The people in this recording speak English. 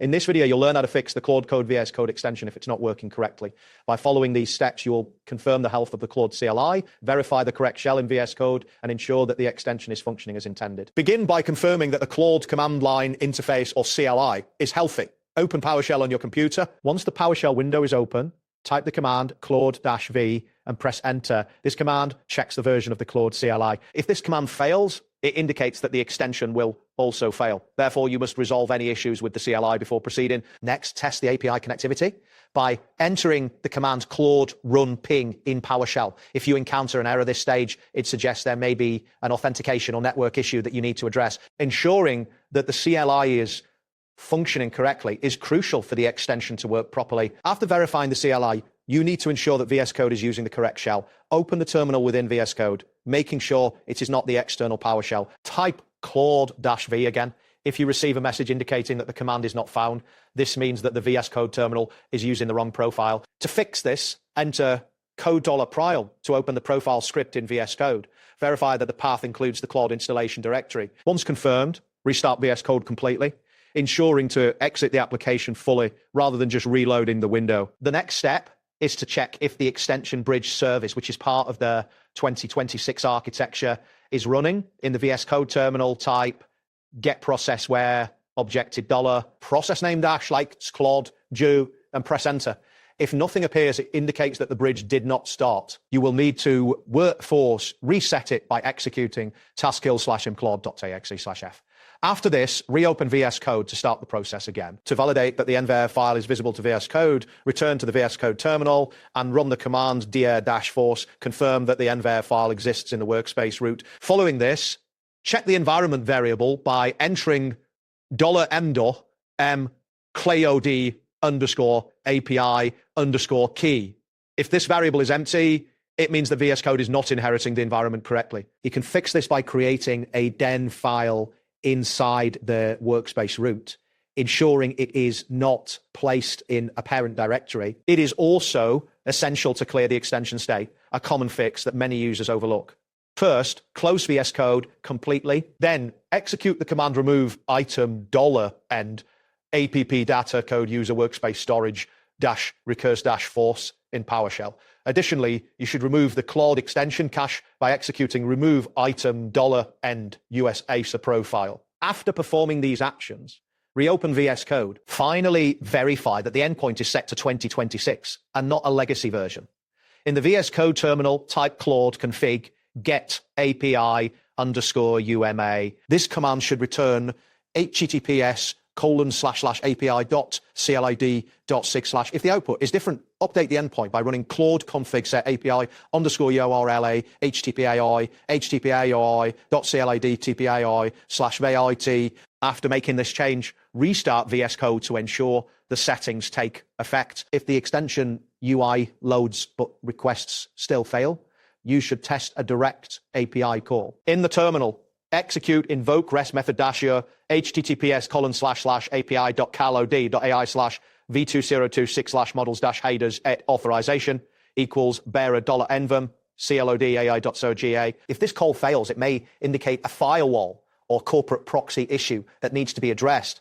In this video, you'll learn how to fix the Claude Code VS Code extension if it's not working correctly. By following these steps, you'll confirm the health of the Claude CLI, verify the correct shell in VS Code, and ensure that the extension is functioning as intended. Begin by confirming that the Claude command line interface, or CLI, is healthy. Open PowerShell on your computer. Once the PowerShell window is open, type the command Claude-V and press enter. This command checks the version of the Claude CLI. If this command fails, it indicates that the extension will also fail. Therefore, you must resolve any issues with the CLI before proceeding. Next, test the API connectivity by entering the command Claude run ping in PowerShell. If you encounter an error at this stage, it suggests there may be an authentication or network issue that you need to address. Ensuring that the CLI is functioning correctly is crucial for the extension to work properly. After verifying the CLI, you need to ensure that VS Code is using the correct shell. Open the terminal within VS Code, making sure it is not the external PowerShell. Type Claude-V again. If you receive a message indicating that the command is not found, this means that the VS Code terminal is using the wrong profile. To fix this, enter $prio to open the profile script in VS Code. Verify that the path includes the Claude installation directory. Once confirmed, restart VS Code completely, ensuring to exit the application fully rather than just reloading the window. The next step is to check if the extension bridge service, which is part of the 2026 architecture, is running. In the VS Code terminal, type get process where objective $ process name dash like Claude due and press enter. If nothing appears, it indicates that the bridge did not start. You will need to workforce reset it by executing taskkill/mclaud.exe/f. After this, reopen VS Code to start the process again. To validate that the env file is visible to VS Code, return to the VS Code terminal and run the command dir-force, confirm that the env file exists in the workspace root. Following this, check the environment variable by entering $md_API_key. If this variable is empty, it means that VS Code is not inheriting the environment correctly. You can fix this by creating a den file inside the workspace root, ensuring it is not placed in a parent directory. It is also essential to clear the extension state, a common fix that many users overlook. First, close VS Code completely, then execute the command remove item $end app data code user workspace storage dash recurse dash force in PowerShell. Additionally, you should remove the Claude extension cache by executing remove item $end US ASA profile. After performing these actions, reopen VS Code. Finally, verify that the endpoint is set to 2026 and not a legacy version. In the VS Code terminal, type Claude config get API _UMA. This command should return https://api.clid.6/. If the output is different, update the endpoint by running Claude config set API _URLA HTTPAI HTTPAI.clid/VIT. After making this change, restart VS Code to ensure the settings take effect. If the extension UI loads but requests still fail, you should test a direct API call. In the terminal, execute invoke rest method dasher https://api.calod.ai/v2026/models-headers authorization equals bearer $envm clod.ai.soga. If this call fails, it may indicate a firewall or corporate proxy issue that needs to be addressed.